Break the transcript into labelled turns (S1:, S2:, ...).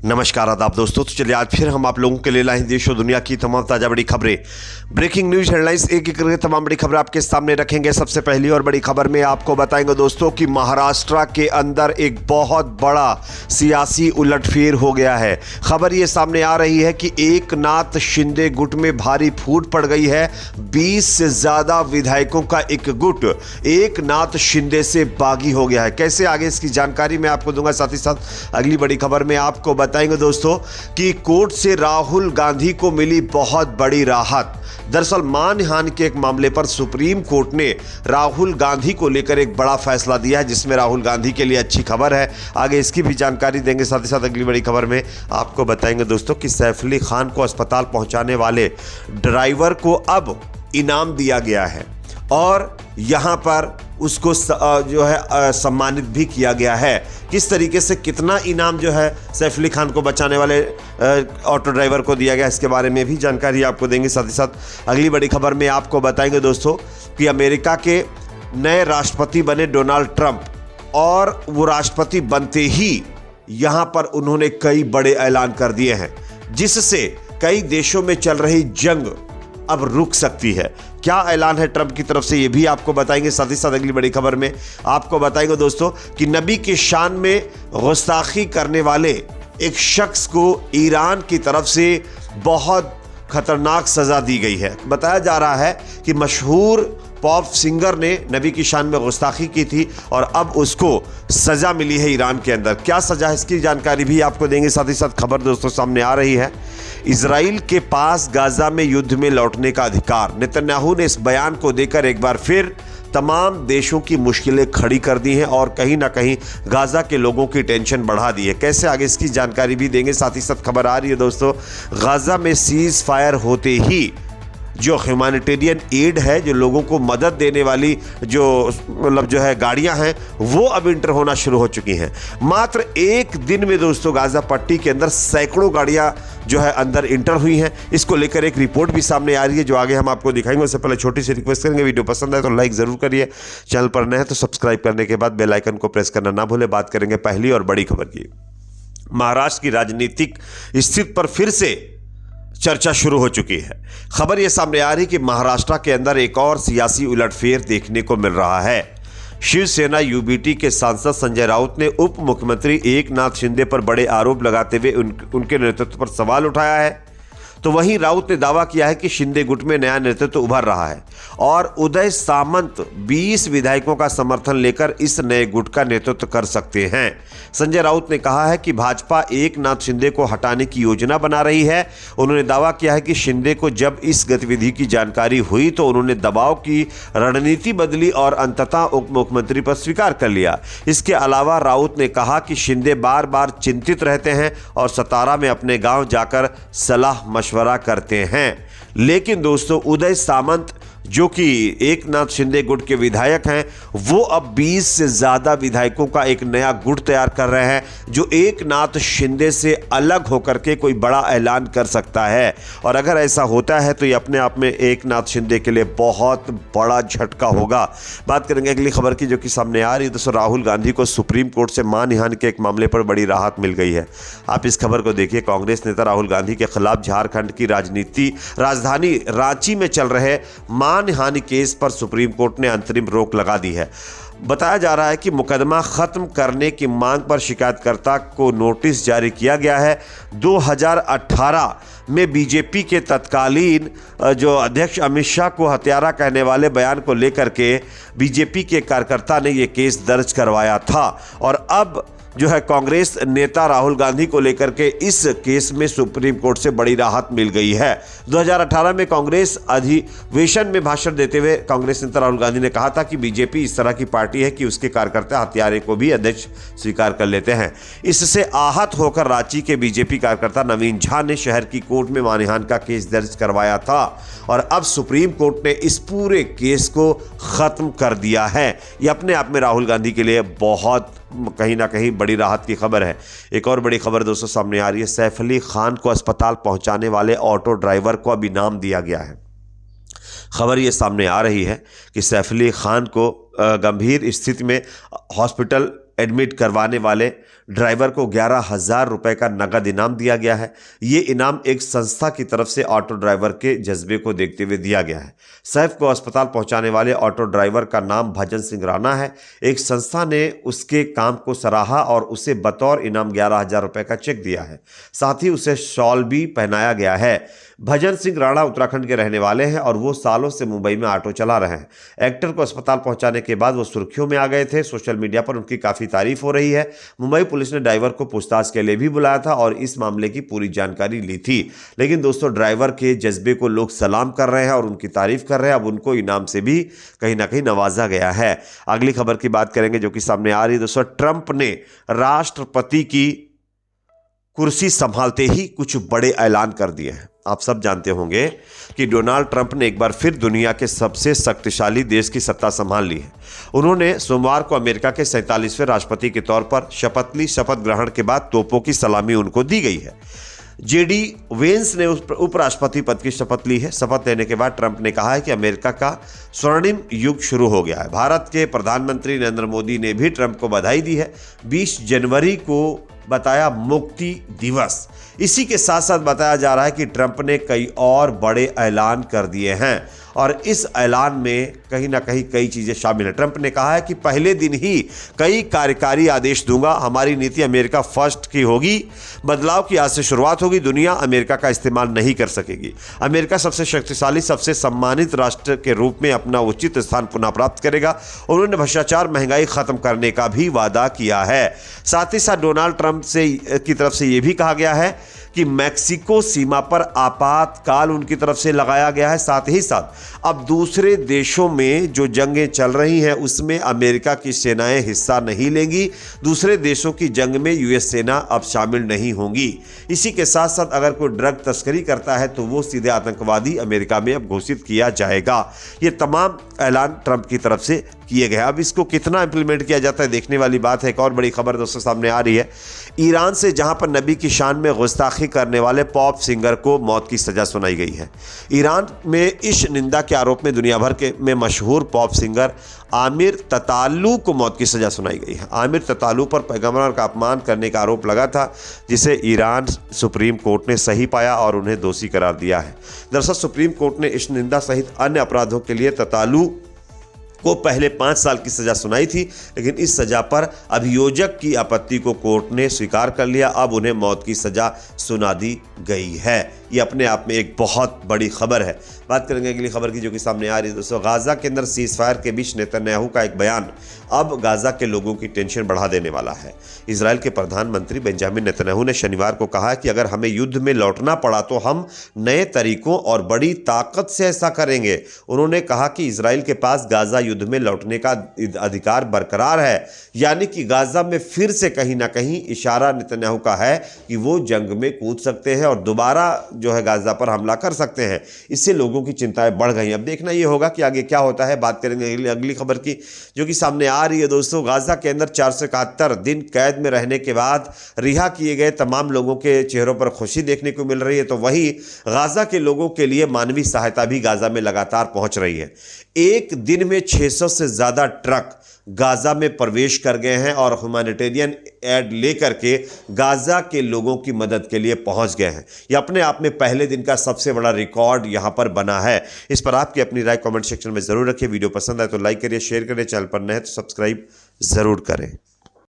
S1: नमस्कार आदाब दोस्तों। तो चलिए आज फिर हम आप लोगों के लिए लाए हैं देश और दुनिया की तमाम ताज़ा बड़ी खबरें, ब्रेकिंग न्यूज हेडलाइंस, एक एक करके तमाम बड़ी खबरें आपके सामने रखेंगे। सबसे पहली और बड़ी खबर में आपको बताएंगे दोस्तों कि महाराष्ट्र के अंदर एक बहुत बड़ा सियासी उलटफेर हो गया है। खबर ये सामने आ रही है कि एकनाथ शिंदे गुट में भारी फूट पड़ गई है। 20 से ज़्यादा विधायकों का एक गुट एकनाथ शिंदे से बागी हो गया है। कैसे आगे इसकी जानकारी मैं आपको दूंगा, साथ ही साथ अगली बड़ी खबर में आपको बताएंगे दोस्तों कि कोर्ट से राहुल गांधी को मिली बहुत बड़ी राहत। दरअसल मानहानि के एक मामले पर सुप्रीम कोर्ट ने राहुल गांधी को लेकर एक बड़ा फैसला दिया है, जिसमें राहुल गांधी के लिए अच्छी खबर है। आगे इसकी भी जानकारी देंगे। साथ ही साथ अगली बड़ी खबर में आपको बताएंगे दोस्तों कि सैफ अली खान को अस्पताल पहुंचाने वाले ड्राइवर को अब इनाम दिया गया है और यहां पर उसको जो है सम्मानित भी किया गया है। किस तरीके से कितना इनाम जो है सैफ अली खान को बचाने वाले ऑटो ड्राइवर को दिया गया, इसके बारे में भी जानकारी आपको देंगे। साथ ही साथ अगली बड़ी खबर में आपको बताएंगे दोस्तों कि अमेरिका के नए राष्ट्रपति बने डोनाल्ड ट्रंप, और वो राष्ट्रपति बनते ही यहां पर उन्होंने कई बड़े ऐलान कर दिए हैं, जिससे कई देशों में चल रही जंग अब रुक सकती है। क्या ऐलान है ट्रंप की तरफ से, ये भी आपको बताएंगे। साथ ही साथ अगली बड़ी खबर में आपको बताएंगे दोस्तों कि नबी की शान में गुस्ताखी करने वाले एक शख्स को ईरान की तरफ से बहुत खतरनाक सजा दी गई है। बताया जा रहा है कि मशहूर पॉप सिंगर ने नबी की शान में गुस्ताखी की थी और अब उसको सजा मिली है ईरान के अंदर। क्या सजा है, इसकी जानकारी भी आपको देंगे। साथ ही साथ खबर दोस्तों सामने आ रही है, इजराइल के पास गाजा में युद्ध में लौटने का अधिकार। नेतन्याहू ने इस बयान को देकर एक बार फिर तमाम देशों की मुश्किलें खड़ी कर दी हैं और कहीं ना कहीं गाजा के लोगों की टेंशन बढ़ा दी है। कैसे, आगे इसकी जानकारी भी देंगे। साथ ही साथ खबर आ रही है दोस्तों, गाजा में सीज फायर होते ही जो ह्यूमैनिटेरियन एड है, जो लोगों को मदद देने वाली जो है गाड़ियां हैं, वो अब इंटर होना शुरू हो चुकी हैं। मात्र एक दिन में दोस्तों गाजा पट्टी के अंदर सैकड़ों गाड़ियां जो है अंदर इंटर हुई हैं। इसको लेकर एक रिपोर्ट भी सामने आ रही है, जो आगे हम आपको दिखाएंगे। उससे पहले छोटी सी रिक्वेस्ट करेंगे, वीडियो पसंद आए तो लाइक जरूर करिए, चैनल पर नए हैं तो सब्सक्राइब करने के बाद बेल आइकन को प्रेस करना ना भूले। बात करेंगे पहली और बड़ी खबर की। महाराष्ट्र की राजनीतिक स्थिति पर फिर से चर्चा शुरू हो चुकी है। खबर यह सामने आ रही कि महाराष्ट्र के अंदर एक और सियासी उलटफेर देखने को मिल रहा है। शिवसेना यूबीटी के सांसद संजय राउत ने उप मुख्यमंत्री एकनाथ शिंदे पर बड़े आरोप लगाते हुए उनके नेतृत्व पर सवाल उठाया है। तो वहीं राउत ने दावा किया है कि शिंदे गुट में नया नेतृत्व उभर रहा है और उदय सामंत 20 विधायकों का समर्थन लेकर इस नए गुट का नेतृत्व कर सकते हैं। संजय राउत ने कहा है कि भाजपा एकनाथ शिंदे को हटाने की योजना बना रही है। उन्होंने दावा किया है कि शिंदे को जब इस गतिविधि की जानकारी हुई तो उन्होंने दबाव की रणनीति बदली और अंततः उप मुख्यमंत्री पर स्वीकार कर लिया। इसके अलावा राउत ने कहा कि शिंदे बार बार चिंतित रहते हैं और सतारा में अपने गांव जाकर सलाह मशवरा करते हैं। लेकिन दोस्तों उदय सामंत जो कि एकनाथ शिंदे गुट के विधायक हैं, वो अब 20 से ज़्यादा विधायकों का एक नया गुट तैयार कर रहे हैं, जो एकनाथ शिंदे से अलग होकर के कोई बड़ा ऐलान कर सकता है। और अगर ऐसा होता है तो ये अपने आप में एकनाथ शिंदे के लिए बहुत बड़ा झटका होगा। बात करेंगे अगली खबर की, जो कि सामने आ रही है दोस्तों। राहुल गांधी को सुप्रीम कोर्ट से मानहानि के एक मामले पर बड़ी राहत मिल गई है। आप इस खबर को देखिए। कांग्रेस नेता राहुल गांधी के खिलाफ झारखंड की राजधानी रांची में चल रहे मानहानि केस पर सुप्रीम कोर्ट ने अंतरिम रोक लगा दी है। बताया जा रहा है कि मुकदमा खत्म करने की मांग पर शिकायतकर्ता को नोटिस जारी किया गया है। 2018 में बीजेपी के तत्कालीन जो अध्यक्ष अमित शाह को हत्यारा कहने वाले बयान को लेकर के बीजेपी के कार्यकर्ता ने यह केस दर्ज करवाया था और अब जो है कांग्रेस नेता राहुल गांधी को लेकर के इस केस में सुप्रीम कोर्ट से बड़ी राहत मिल गई है। 2018 में कांग्रेस अधिवेशन में भाषण देते हुए कांग्रेस नेता राहुल गांधी ने कहा था कि बीजेपी इस तरह की पार्टी है कि उसके कार्यकर्ता हत्यारे को भी अध्यक्ष स्वीकार कर लेते हैं। इससे आहत होकर रांची के बीजेपी कार्यकर्ता नवीन झा ने शहर की कोर्ट में मानहानि का केस दर्ज करवाया था और अब सुप्रीम कोर्ट ने इस पूरे केस को खत्म कर दिया है। यह अपने आप में राहुल गांधी के लिए बहुत कहीं ना कहीं बड़ी राहत की खबर है। एक और बड़ी खबर दोस्तों सामने आ रही है, सैफ अली खान को अस्पताल पहुंचाने वाले ऑटो ड्राइवर को अब इनाम दिया गया है। खबर ये सामने आ रही है कि सैफ अली खान को गंभीर स्थिति में हॉस्पिटल एडमिट करवाने वाले ड्राइवर को 11,000 रुपये का नगद इनाम दिया गया है। ये इनाम एक संस्था की तरफ से ऑटो ड्राइवर के जज्बे को देखते हुए दिया गया है। सैफ को अस्पताल पहुंचाने वाले ऑटो ड्राइवर का नाम भजन सिंह राणा है। एक संस्था ने उसके काम को सराहा और उसे बतौर इनाम 11,000 रुपये का चेक दिया है। साथ ही उसे शॉल भी पहनाया गया है। भजन सिंह राणा उत्तराखंड के रहने वाले हैं और वो सालों से मुंबई में ऑटो चला रहे हैं। एक्टर को अस्पताल पहुंचाने के बाद वो सुर्खियों में आ गए थे। सोशल मीडिया पर उनकी काफ़ी तारीफ हो रही है। मुंबई पुलिस ने ड्राइवर को पूछताछ के लिए भी बुलाया था और इस मामले की पूरी जानकारी ली थी। लेकिन दोस्तों, ड्राइवर के जज्बे को लोग सलाम कर रहे हैं और उनकी तारीफ कर रहे हैं। अब उनको इनाम से भी कहीं ना कहीं नवाजा गया है। अगली खबर की बात करेंगे जो कि सामने आ रही है। दोस्तों, ट्रंप ने राष्ट्रपति की कुर्सी संभालते ही कुछ बड़े ऐलान कर दिए हैं। आप सब जानते होंगे कि डोनाल्ड ट्रंप ने एक बार फिर दुनिया के सबसे शक्तिशाली देश की सत्ता संभाल ली है। उन्होंने सोमवार को अमेरिका के 47वें राष्ट्रपति के तौर पर शपथ ली। शपथ ग्रहण के बाद तोपों की सलामी उनको दी गई है। जेडी वेंस ने उपराष्ट्रपति पद की शपथ ली है। शपथ लेने के बाद ट्रंप ने कहा है कि अमेरिका का स्वर्णिम युग शुरू हो गया है। भारत के प्रधानमंत्री नरेंद्र मोदी ने भी ट्रंप को बधाई दी है। 20 जनवरी को बताया मुक्ति दिवस। इसी के साथ साथ बताया जा रहा है कि ट्रंप ने कई और बड़े ऐलान कर दिए हैं और इस ऐलान में कहीं ना कहीं कई चीज़ें शामिल हैं। ट्रंप ने कहा है कि पहले दिन ही कई कार्यकारी आदेश दूंगा। हमारी नीति अमेरिका फर्स्ट की होगी। बदलाव की आज से शुरुआत होगी। दुनिया अमेरिका का इस्तेमाल नहीं कर सकेगी। अमेरिका सबसे शक्तिशाली, सबसे सम्मानित राष्ट्र के रूप में अपना उचित स्थान पुनः प्राप्त करेगा। उन्होंने भ्रष्टाचार, महंगाई खत्म करने का भी वादा किया है। साथ ही साथ डोनाल्ड ट्रंप की तरफ से यह भी कहा गया है कि मैक्सिको सीमा पर आपातकाल उनकी तरफ से लगाया गया है। साथ ही साथ अब दूसरे देशों में जो जंगें चल रही हैं उसमें अमेरिका की सेनाएं हिस्सा नहीं लेंगी। दूसरे देशों की जंग में यूएस सेना अब शामिल नहीं होंगी। इसी के साथ साथ अगर कोई ड्रग तस्करी करता है तो वो सीधे आतंकवादी अमेरिका में अब घोषित किया जाएगा। ये तमाम ऐलान ट्रंप की तरफ से किए गए। अब इसको कितना इंप्लीमेंट किया जाता है देखने वाली बात है। एक और बड़ी खबर दोस्तों सामने आ रही है। ईरान से जहां पर नबी की शान में गुस्ताखी करने वाले पॉप सिंगर को मौत की सजा सुनाई गई है। ईरान में इस निंदा के आरोप में दुनिया भर में मशहूर पॉप सिंगर आमिर ततालू को मौत की सजा सुनाई गई है। आमिर ततालू पर पैगंबर का अपमान करने का आरोप लगा था, जिसे ईरान सुप्रीम कोर्ट ने सही पाया और उन्हें दोषी करार दिया है। दरअसल सुप्रीम कोर्ट ने इस निंदा सहित अन्य अपराधों के लिए ततालू को पहले 5 साल की सजा सुनाई थी, लेकिन इस सजा पर अभियोजक की आपत्ति को कोर्ट ने स्वीकार कर लिया। अब उन्हें मौत की सजा सुना दी गई है। ये अपने आप में एक बहुत बड़ी खबर है। बात करेंगे अगली खबर की जो कि सामने आ रही है। दोस्तों, गाजा के अंदर सीज फायर के बीच नेतन्याहू का एक बयान अब गाजा के लोगों की टेंशन बढ़ा देने वाला है। इजराइल के प्रधानमंत्री बेंजामिन नेतन्याहू ने शनिवार को कहा कि अगर हमें युद्ध में लौटना पड़ा तो हम नए तरीकों और बड़ी ताकत से ऐसा करेंगे। उन्होंने कहा कि इजराइल के पास गाजा युद्ध में लौटने का अधिकार बरकरार है, यानी कि गाजा में फिर से कहीं ना कहीं इशारा नेतन्याहू का है कि वो जंग में कूद सकते हैं और दोबारा जो है गाजा पर हमला कर सकते हैं। इससे लोगों की चिंताएं बढ़ गई। अब देखना ये होगा कि आगे क्या होता है। बात करेंगे अगली खबर की जो कि सामने आ रही है। दोस्तों, गाजा के अंदर 471 दिन कैद में रहने के बाद रिहा किए गए तमाम लोगों के चेहरों पर खुशी देखने को मिल रही है। तो वहीं गाजा के लोगों के लिए मानवीय सहायता भी गाजा में लगातार पहुंच रही है। एक दिन में 600 से ज़्यादा ट्रक गाजा में प्रवेश कर गए हैं और ह्यूमैनिटेरियन एड लेकर के गाजा के लोगों की मदद के लिए पहुंच गए हैं। यह अपने आप में पहले दिन का सबसे बड़ा रिकॉर्ड यहां पर बना है। इस पर आपकी अपनी राय कमेंट सेक्शन में जरूर रखिए। वीडियो पसंद आए तो लाइक करिए, शेयर करिए। चैनल पर नए तो सब्सक्राइब जरूर करें।